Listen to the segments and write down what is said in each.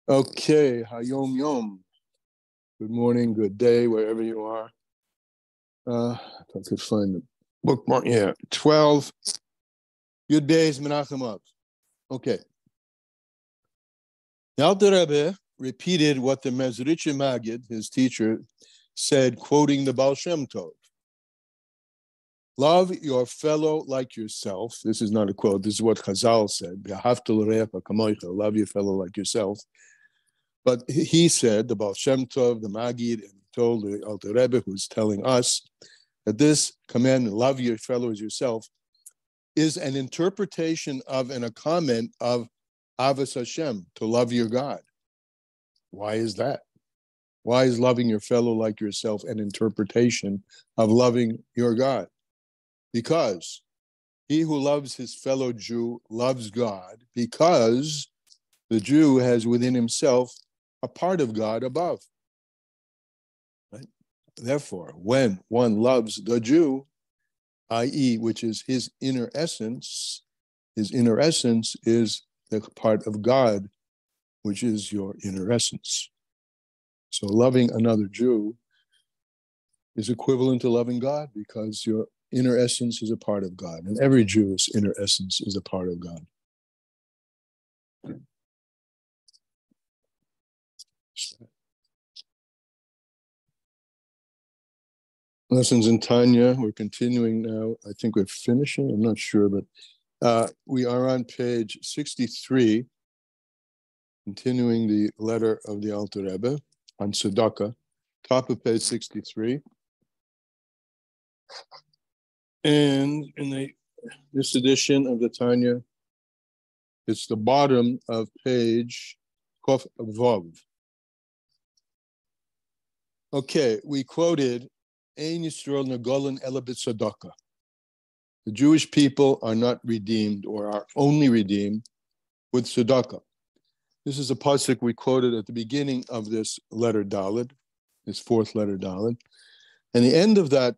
Okay, Hayom Yom. Good morning, good day, wherever you are. If I could find the bookmark. Yeah, 12. Good days, Menachem Av. Okay. The Alter Rebbe repeated what the Mezritcher Maggid, his teacher, said, quoting the Baal Shem Tov. Love your fellow like yourself. This is not a quote. This is what Chazal said. Love your fellow like yourself. But he said, the Baal Shem Tov, the Maggid, and he told the Alter Rebbe, who's telling us that this command, love your fellow as yourself, is an interpretation of and a comment of Avos Hashem, to love your God. Why is that? Why is loving your fellow like yourself an interpretation of loving your God? Because he who loves his fellow Jew loves God, because the Jew has within himself a part of God above. Right? Therefore, when one loves the Jew, i.e., which is his inner essence is the part of God, which is your inner essence. So loving another Jew is equivalent to loving God, because your inner essence is a part of God, and every Jew's inner essence is a part of God. Lessons in Tanya, we're continuing now. I think we're finishing, I'm not sure, but we are on page 63, continuing the letter of the Alter Rebbe on Tzedeka, top of page 63. And in this edition of the Tanya, it's the bottom of page Kof Vav. Okay, we quoted Ein Yisrael Nagolan Ela B'Tzedaka. The Jewish people are not redeemed, or are only redeemed with tzedakah. This is a pasuk we quoted at the beginning of this letter Daled, this fourth letter Daled. And the end of that,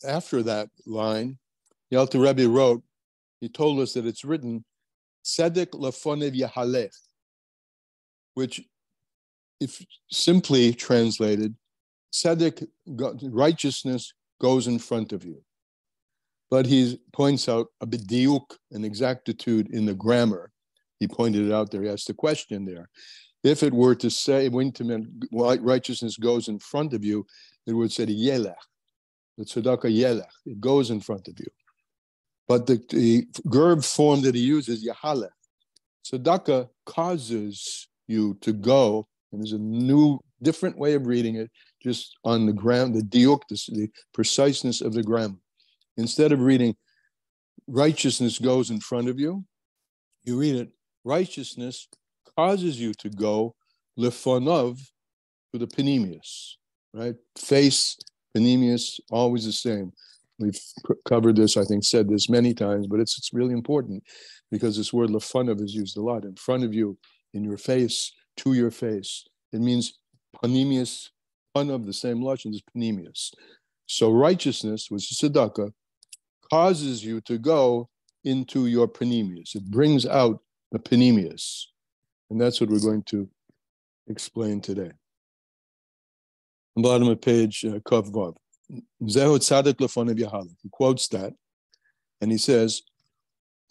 after that line, the Alter Rebbe wrote, he told us that it's written, Tzedek lefonev yahalech, which, if simply translated, Tzedek, righteousness, goes in front of you. But he points out a b'diuk, an exactitude in the grammar. He pointed it out there. He asked a question there. If it were to say, when righteousness goes in front of you, it would say yelech, the tzedakah yelech. It goes in front of you. But the verb form that he uses, yahalech. Tzedakah causes you to go, and there's a new, different way of reading it, just on the grammar, the diuk, the preciseness of the grammar. Instead of reading righteousness goes in front of you, you read it, righteousness causes you to go lefonov, to the panemius, right? Face, panemius, always the same. We've covered this, I think, said this many times, but it's really important, because this word lefonov is used a lot. In front of you, in your face, to your face. It means panemius, panav, the same lashon as panemius. So righteousness, which is tzedakah, causes you to go into your panemius. It brings out the panemius. And that's what we're going to explain today. On the bottom of page Kov Vav. Zehu tzadek lefonev yahalech. He quotes that, and he says,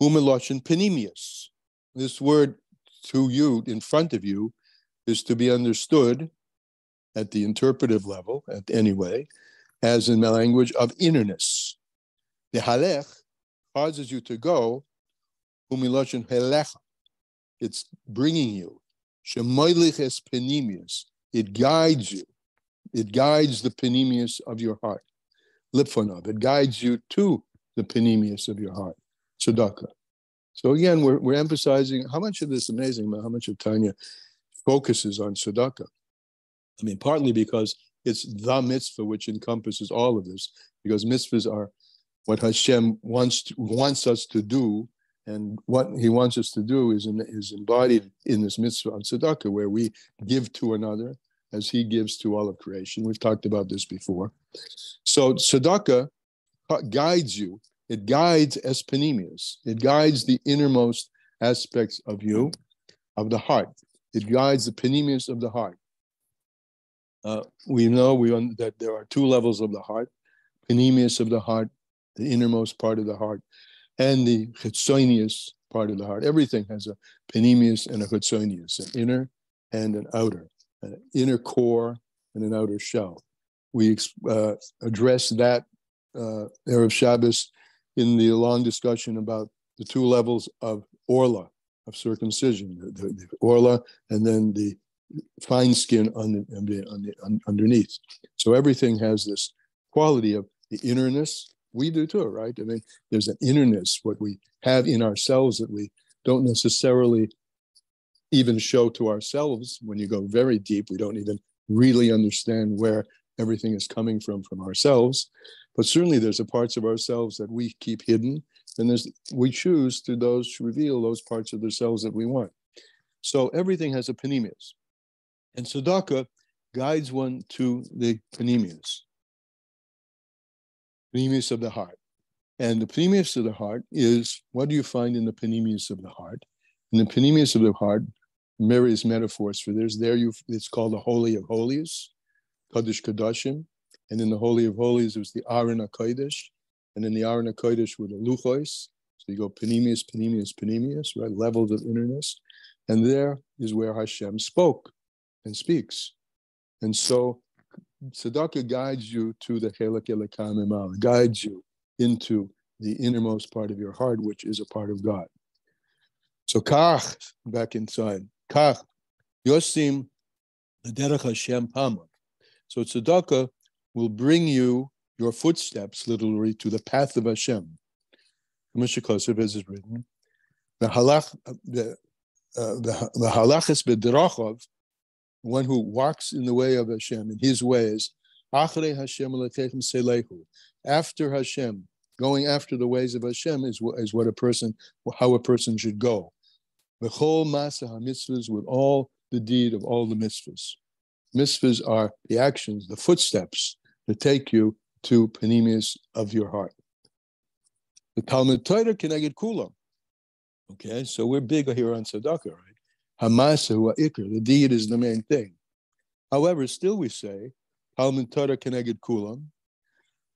Umeloshin panemius. This word to you, in front of you, is to be understood at the interpretive level, anyway, as in the language of innerness. The halech causes you to go, umiloshin helecha. It's bringing you. Shemoilich es panemius. It guides you. It guides the panemius of your heart. Lipfonov. It guides you to the panemius of your heart. Tzedakah. So again, we're emphasizing how much of this, amazing, how much of Tanya focuses on tzedakah. I mean, partly because it's the mitzvah which encompasses all of this, because mitzvahs are what Hashem wants us to do, and what he wants us to do is embodied in this mitzvah of tzedakah, where we give to another as he gives to all of creation. We've talked about this before. So tzedakah guides you. It guides es panemius. It guides the innermost aspects of you, of the heart. It guides the panemius of the heart. We know that there are two levels of the heart: panemius of the heart, the innermost part of the heart, and the chitzonius part of the heart. Everything has a panemius and a chitzonius, an inner and an outer, an inner core and an outer shell. We address that Erev Shabbos in the long discussion about the two levels of orla, of circumcision, the orla, and then the fine skin underneath. So everything has this quality of the innerness. We do too, right? I mean, there's an innerness, what we have in ourselves that we don't necessarily even show to ourselves. When you go very deep, we don't even really understand where everything is coming from ourselves. But certainly there's the parts of ourselves that we keep hidden, and we choose to reveal those parts of ourselves that we want. So everything has a panemius. And tzedakah guides one to the panemius of the heart. And the panemius of the heart is, what do you find in the panemius of the heart? In the panemius of the heart, various metaphors for this. It's called the Holy of Holies, Kodesh Kodashim. And in the Holy of Holies, it was the Aron HaKodesh. And in the Aron HaKodesh were the Luchos. So you go panemius, panemius, panemius, right? Levels of innerness. And there is where Hashem spoke and speaks. And so tzedakah guides you to the Chelek Elokam Emal, guides you into the innermost part of your heart, which is a part of God. So kach, back inside, kach, yosim l'derech Hashem pamav. So tzedakah will bring you your footsteps, literally, to the path of Hashem. Moshe Kosev, as is written, the halachas b'derachov, one who walks in the way of Hashem, in His ways, achrei Hashem l'teichem selehu. After Hashem, going after the ways of Hashem is how a person should go. B'chol masa ha-mitzvahs, with all the deed of all the mitzvahs. Mitzvahs are the actions, the footsteps that take you to panemius of your heart. The Talmud Torah keneged kulam. Okay, so we're big here on tzedakah, right? Hamasa hu ha'ikr, the deed is the main thing. However, still we say, Talmud Torah keneged kulam,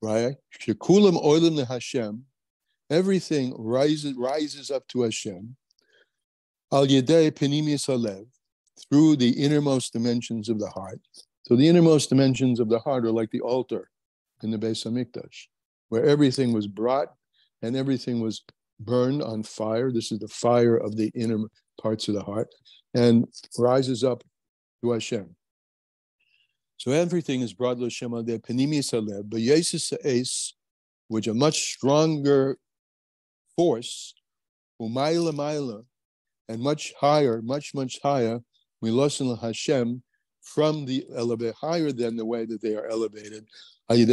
right? Shekulam oilim leHashem, everything rises up to Hashem. Al yedei panemius halev, through the innermost dimensions of the heart. So the innermost dimensions of the heart are like the altar in the Beis Hamikdash, where everything was brought and everything was burned on fire. This is the fire of the inner parts of the heart, and rises up to Hashem. So everything is brought to Hashem al yedei panemius halev, but yesis ha'es, which a much stronger force, umayla mayla, and much higher, much higher, milosin Hashem, from the elevate, higher than the way that they are elevated, which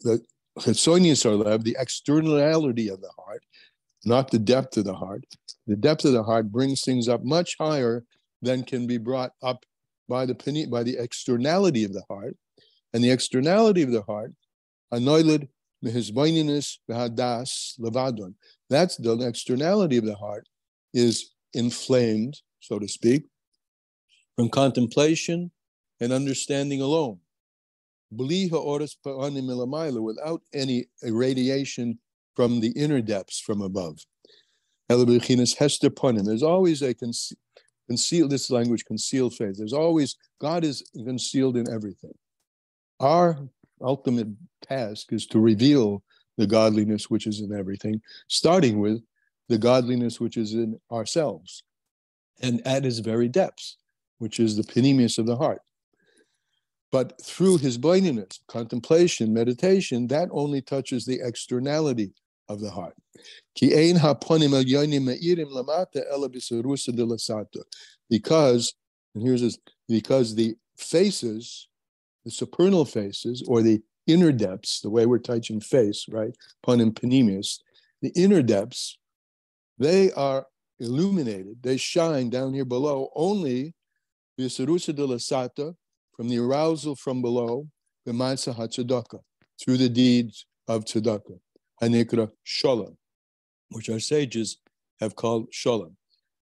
the chetzonius halev, the externality of the heart, not the depth of the heart. The depth of the heart brings things up much higher than can be brought up by the externality of the heart. And the externality of the heart, anoiled mehizbaininus v'hadas levadon. That's the externality of the heart, is inflamed, so to speak, from contemplation and understanding alone, without any irradiation from the inner depths from above. There's always a concealed, this language, concealed faith. There's always, God is concealed in everything. Our ultimate task is to reveal the godliness which is in everything, starting with the godliness which is in ourselves, and at its very depths, which is the panemius of the heart. But through his blindness, contemplation, meditation, that only touches the externality of the heart. Because, and here's this, because the faces, the supernal faces, or the inner depths, the way we're touching face, right? Panim panemius, the inner depths, they are illuminated, they shine down here below only from the arousal from below, through the deeds of tzedakah, hanikra shalom, which our sages have called shalom.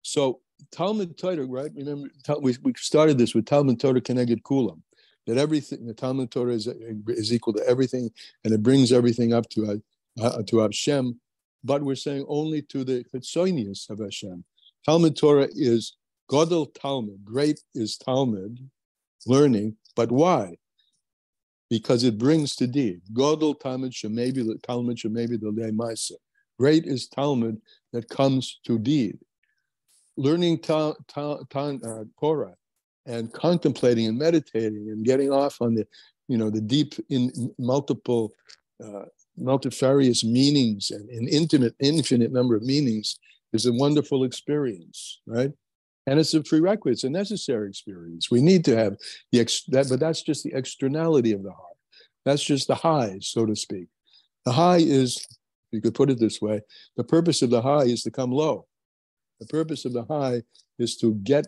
So Talmud Torah, right? Remember, we started this with Talmud Torah Keneged Kulam, that everything, the Talmud Torah is equal to everything, and it brings everything up to Hashem, but we're saying only to the Chitzonius of Hashem. Talmud Torah is Godel Talmud, great is Talmud, learning, but why? Because it brings to deed. Godel Talmud Shemevi the Maisa. Great is Talmud that comes to deed. Learning Torah and contemplating and meditating and getting off on the deep in multifarious meanings and an infinite number of meanings is a wonderful experience, right? And it's a prerequisite, it's a necessary experience. We need to have but that's just the externality of the heart. That's just the high, so to speak. The high is, you could put it this way, the purpose of the high is to come low. The purpose of the high is to get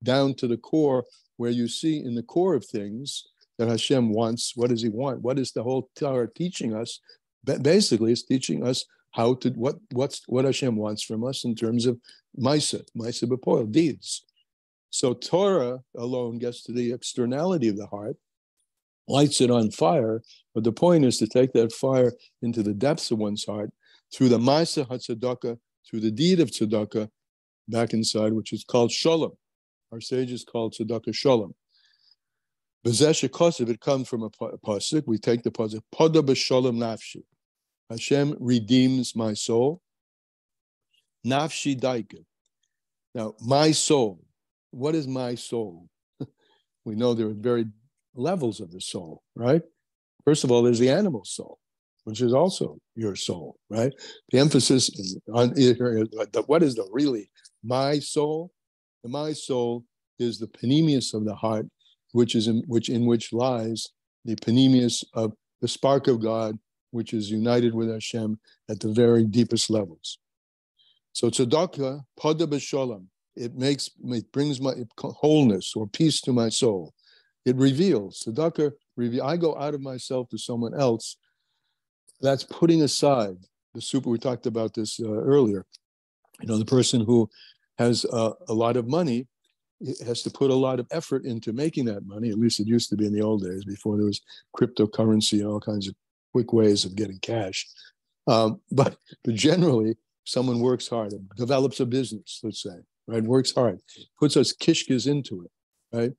down to the core, where you see in the core of things that Hashem wants. What does he want? What is the whole Torah teaching us? Basically, it's teaching us how to what Hashem wants from us in terms of Maisa B'Poel, deeds. So Torah alone gets to the externality of the heart, lights it on fire, but the point is to take that fire into the depths of one's heart through the Maisa HaTzedaka, through the deed of Tzedaka, back inside, which is called Shalom. Our sages call Tzedaka Shalom. B'zeh shekosiv, it comes from a pasuk. We take the pasuk, Pada b'shalom nafshi. Hashem redeems my soul. Nafshi daike. Now, my soul. What is my soul? We know there are varied levels of the soul, right? First of all, there's the animal soul, which is also your soul, right? The emphasis is on what is the really my soul. The my soul is the panemius of the heart, which lies the panemius of the spark of God, which is united with Hashem at the very deepest levels. So tzedakah, pada b'shalom, it brings my wholeness or peace to my soul. It reveals. Tzedakah, I go out of myself to someone else. That's putting aside we talked about this earlier. The person who has a lot of money has to put a lot of effort into making that money. At least it used to be in the old days, before there was cryptocurrency and all kinds of quick ways of getting cash. But generally, someone works hard, develops a business, let's say, right? Works hard, puts us kishkas into it, right?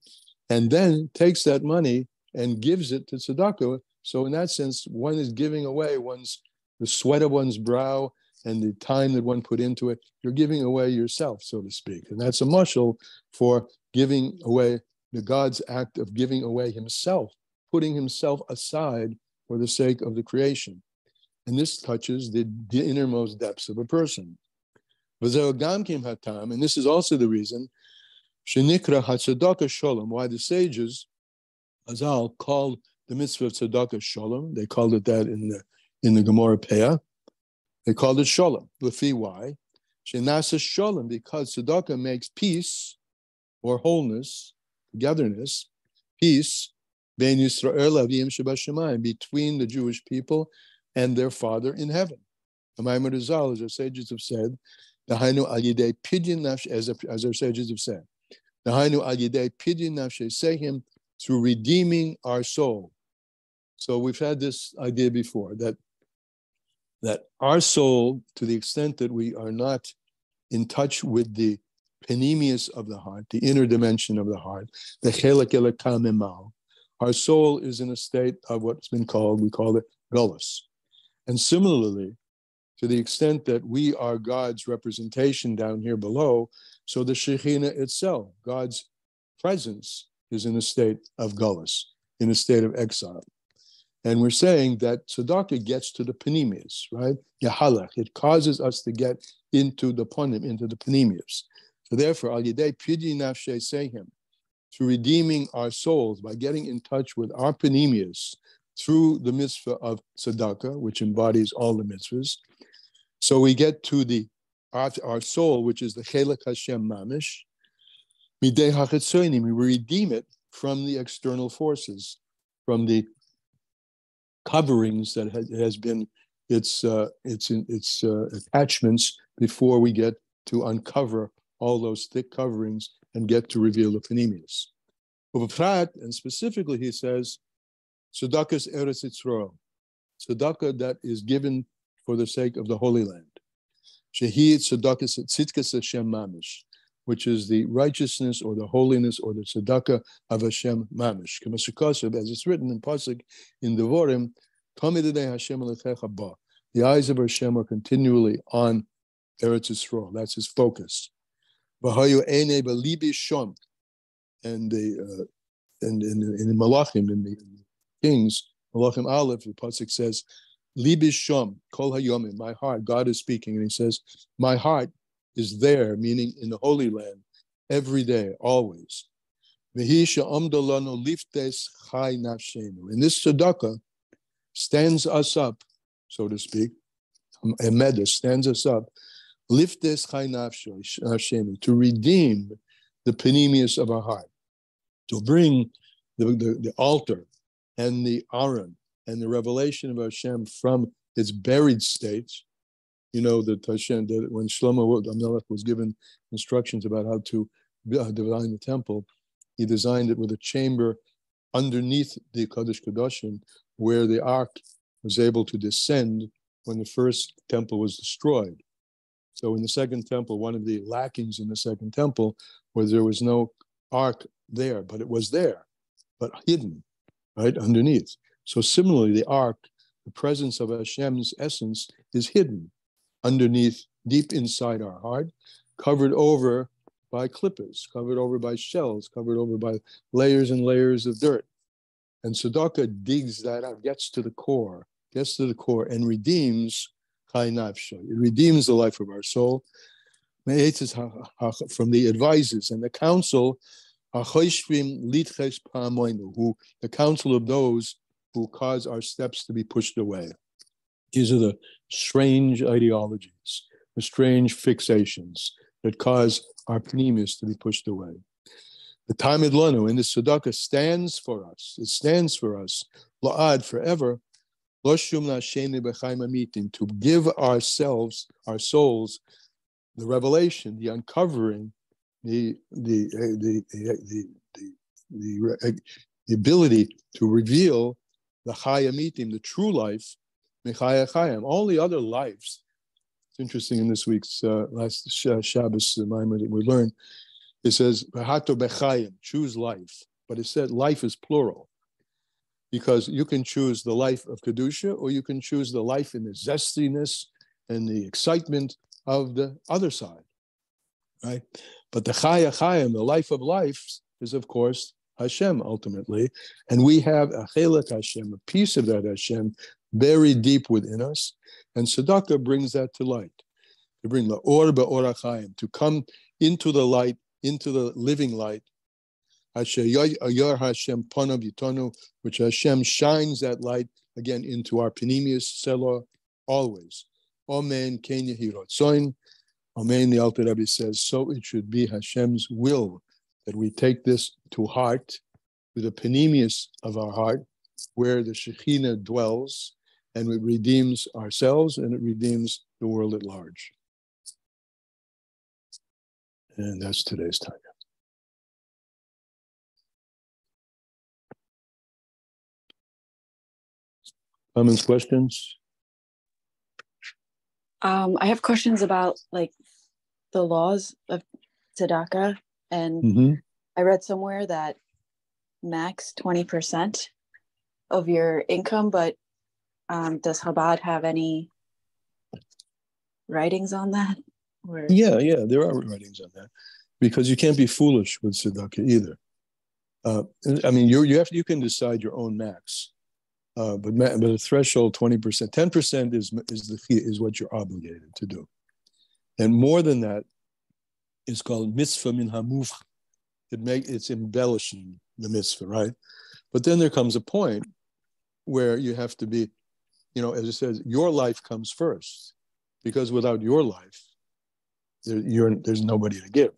And then takes that money and gives it to tzedakah. So in that sense, one is giving away the sweat of one's brow and the time that one put into it. You're giving away yourself, so to speak. And that's a mashal for giving away, the God's act of giving away himself, putting himself aside for the sake of the creation. And this touches the innermost depths of a person. And this is also the reason Shenikra HaTzedaka Shalom, why the sages, Azal, called the mitzvah of Tzedaka Shalom. They called it that in the Gemara Peah. They called it Shalom. Lefi, why? Shenasa Shalom, because Tzedaka makes peace or wholeness, togetherness, peace, Ben Yisrael Avim Shebashamayim, between the Jewish people and their Father in heaven. The Maimon Azal, as our sages have said, Dahainu al yidei pidyon nafsh, as our sages have said, Dahainu al yidei pidyon nafsh, sehim, through redeeming our soul. So we've had this idea before, that our soul, to the extent that we are not in touch with the panemius of the heart, the inner dimension of the heart, the chelek elokah mimal, our soul is in a state of what's been called, we call it gullus. And similarly, to the extent that we are God's representation down here below, so the Shekhinah itself, God's presence, is in a state of gullus, in a state of exile. And we're saying that tzedakah gets to the panemius, right? Yahalach, it causes us to get into the ponim, into the panemius. So therefore, al yidei pidyon nafshei sehim, through redeeming our souls, by getting in touch with our panemius through the mitzvah of tzedakah, which embodies all the mitzvahs. So we get to our soul, which is the chelek Hashem mamish, midei hachetzonim, we redeem it from the external forces, from the coverings that has been its attachments before we get to uncover all those thick coverings and get to reveal the Panemius. And specifically, he says, Tzedaka's Eretz Yisrael, tzedakah that is given for the sake of the Holy Land. Shehi tzedaka's tzidkas Hashem mamish, which is the righteousness or the holiness or the tzedakah of Hashem mamish. As it's written in Pasuk in Devorim, Hashem ba. The eyes of Hashem are continually on Eretz Yisrael. That's his focus. And in Malachim, in the Kings, Malachim Aleph, the pasuk says, "Libi shom kol hayomim." My heart, God is speaking, and He says, "My heart is there," meaning in the Holy Land, every day, always. V'hi she'amdo lanu liftes chai nafshenu. And this tzedakah stands us up, so to speak. Emeda stands us up, liftes chai nafshenu, to redeem the panemius of our heart, to bring the altar and the Aron and the revelation of Hashem from its buried states. You know that Hashem, that when Shlomo HaMelech was given instructions about how to design the temple, he designed it with a chamber underneath the Kodesh Kodashim, where the ark was able to descend when the first temple was destroyed. So in the second temple, one of the lackings in the second temple was there was no ark there, but it was there, but hidden, right, underneath. So similarly, the ark, the presence of Hashem's essence, is hidden underneath, deep inside our heart, covered over by clippers, covered over by shells, covered over by layers and layers of dirt. And tzedakah digs that out, gets to the core, and redeems chai nafsho. It redeems the life of our soul from the advisors and the counsel, the counsel of those who cause our steps to be pushed away. These are the strange ideologies, the strange fixations that cause our panemius to be pushed away. The Tamid Lanu in the tzedakah stands for us. It stands for us, la'ad, forever, to give ourselves, our souls, the revelation, the uncovering, the ability to reveal the chayamitim, the true life, mechaya chayam. All the other lives. It's interesting in this week's last Shabbos Maimon that we learned. It says "V'hato bechayim," choose life, but it said life is plural, because you can choose the life of kedusha, or you can choose the life in the zestiness and the excitement of the other side, right? But the chaya chayim, the life of life, is of course Hashem ultimately, and we have a chelek Hashem, a piece of that Hashem, buried deep within us, and tzedakah brings that to light, to bring the or be'or chayim, to come into the light, into the living light, which Hashem shines that light again into our panemius selah always. Amen. Ken yehi ratzoin. Amen. The Alter Rebbe says, so it should be Hashem's will that we take this to heart, to the panemius of our heart, where the Shekhinah dwells, and it redeems ourselves and it redeems the world at large. And that's today's Tanya. Comments, questions? I have questions about like the laws of tzedakah, and I read somewhere that max 20% of your income, but does Chabad have any writings on that? Or? Yeah, there are writings on that, because you can't be foolish with tzedakah either. I mean, you can decide your own max. But a threshold 20%, 10% is what you're obligated to do, and more than that is called mitzvah min hamuf. It's embellishing the mitzvah, right? But then there comes a point where you have to be, as it says, your life comes first, because without your life, there's nobody to give.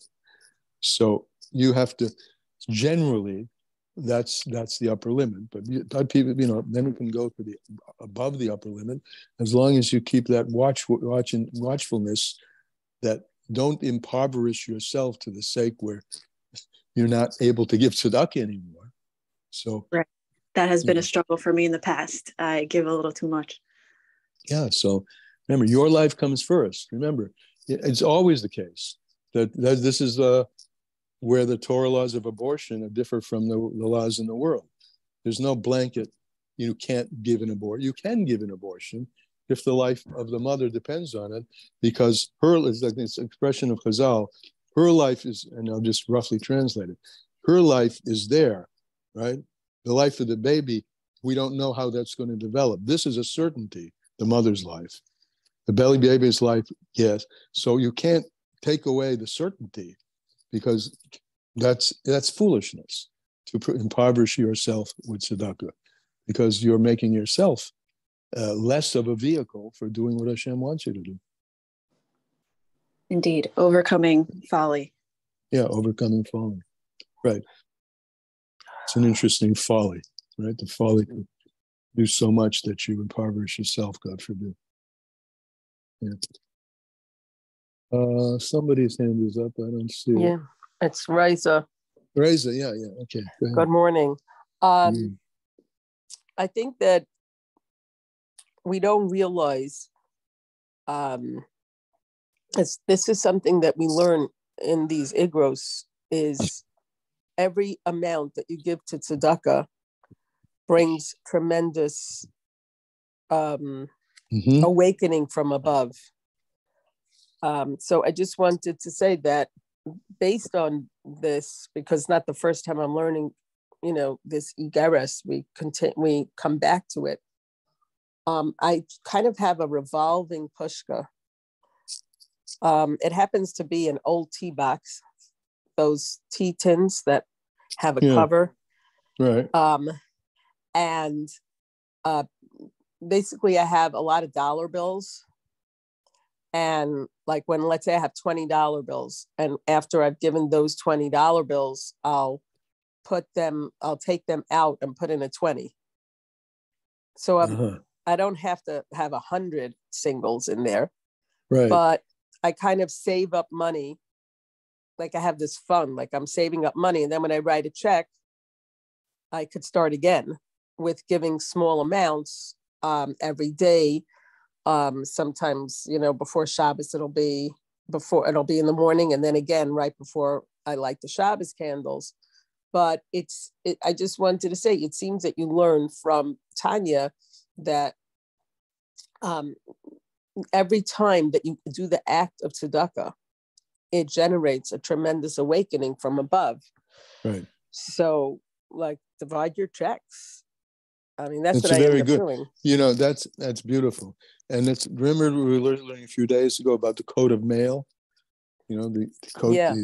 So you have to generally. That's the upper limit, but people, then we can go to the above the upper limit, as long as you keep that watchfulness, that don't impoverish yourself to the sake where you're not able to give tzedakah anymore. So right. That has been a struggle for me in the past. I give a little too much. Yeah. So remember, your life comes first. Remember, it's always the case that this is where the Torah laws of abortion differ from the laws in the world. There's no blanket. You can't give an abortion. You can give an abortion if the life of the mother depends on it, because her is like this expression of Chazal. Her life is, and I'll just roughly translate it. Her life is there, right? The life of the baby, we don't know how that's going to develop. This is a certainty. The mother's life, the belly baby's life, yes. So you can't take away the certainty, because that's foolishness to impoverish yourself with tzedakah, because you're making yourself less of a vehicle for doing what Hashem wants you to do. Indeed, overcoming folly. Yeah, overcoming folly. Right. It's an interesting folly, right? The folly to do so much that you impoverish yourself, God forbid. Yeah. Somebody's hand is up. I don't see it. Yeah, it's Reza. Reza, yeah. Okay. Good morning. I think that we don't realize this is something that we learn in these igros, is every amount that you give to tzedakah brings tremendous awakening from above. So I just wanted to say that based on this, because not the first time I'm learning, this Igeres, we come back to it. I kind of have a revolving pushka. It happens to be an old tea box, those tea tins that have a cover. Right. And basically I have a lot of dollar bills. And like when, let's say I have $20 bills, and after I've given those $20 bills, I'll take them out and put in a 20. So I don't have to have 100 singles in there, right? But I kind of save up money. Like I have this fund, like I'm saving up money. And then when I write a check, I could start again with giving small amounts every day. Sometimes, before Shabbos, it'll be in the morning, and then again right before I light the Shabbos candles. But I just wanted to say, it seems that you learn from Tanya that every time that you do the act of tzedakah, it generates a tremendous awakening from above. Right. So, like, divide your checks. I mean, that's what I very end up good. doing. That's beautiful. And remember we were learning a few days ago about the code of mail. The code. Yeah.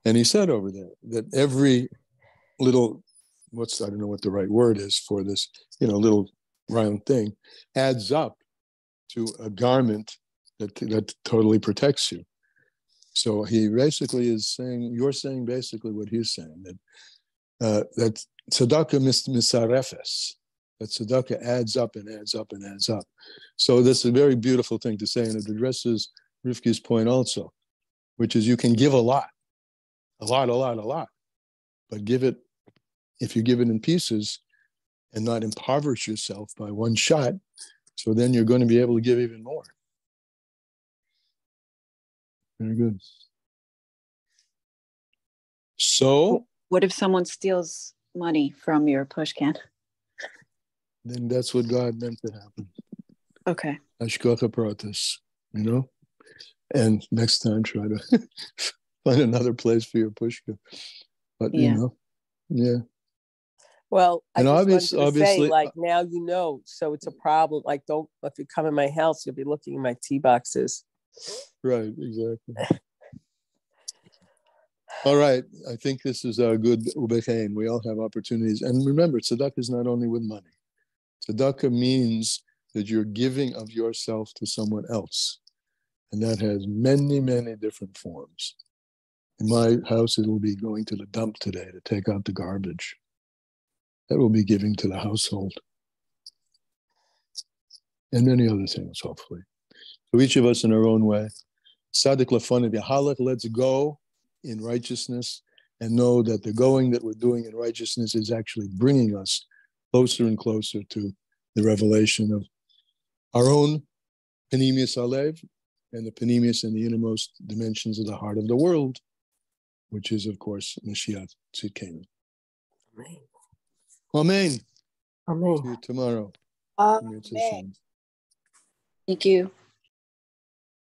And he said over there that every little, I don't know what the right word is for this, little round thing, adds up to a garment that totally protects you. So he basically is saying, you're saying basically what he's saying, that tzedakah misarefes, that tzedakah adds up and adds up and adds up. So that's a very beautiful thing to say, and it addresses Rivki's point also, which is you can give a lot, but if you give it in pieces and not impoverish yourself by one shot, so then you're going to be able to give even more. Very good. So, what if someone steals money from your push can? Then that's what God meant to happen. Okay. Hashgacha pratis, and next time try to find another place for your pushka. But yeah. Well, I and just wanted to say, like, now so it's a problem. Like, if you come in my house, you'll be looking at my tea boxes. Right, exactly. All right, I think this is a good ubechein. We all have opportunities. And remember, tzedakah is not only with money. Tzedakah means that you're giving of yourself to someone else. And that has many, many different forms. In my house, it will be going to the dump today to take out the garbage. That will be giving to the household. And many other things, hopefully. So each of us in our own way Sadik lafanav yahalach, let's go in righteousness and know that the going that we're doing in righteousness is actually bringing us closer and closer to the revelation of our own Panemius Alev and the Panemius and the innermost dimensions of the heart of the world, which is, of course, Mashiach Tzidkenu. Amen. Amen. Amen. See you tomorrow. Amen. Thank you.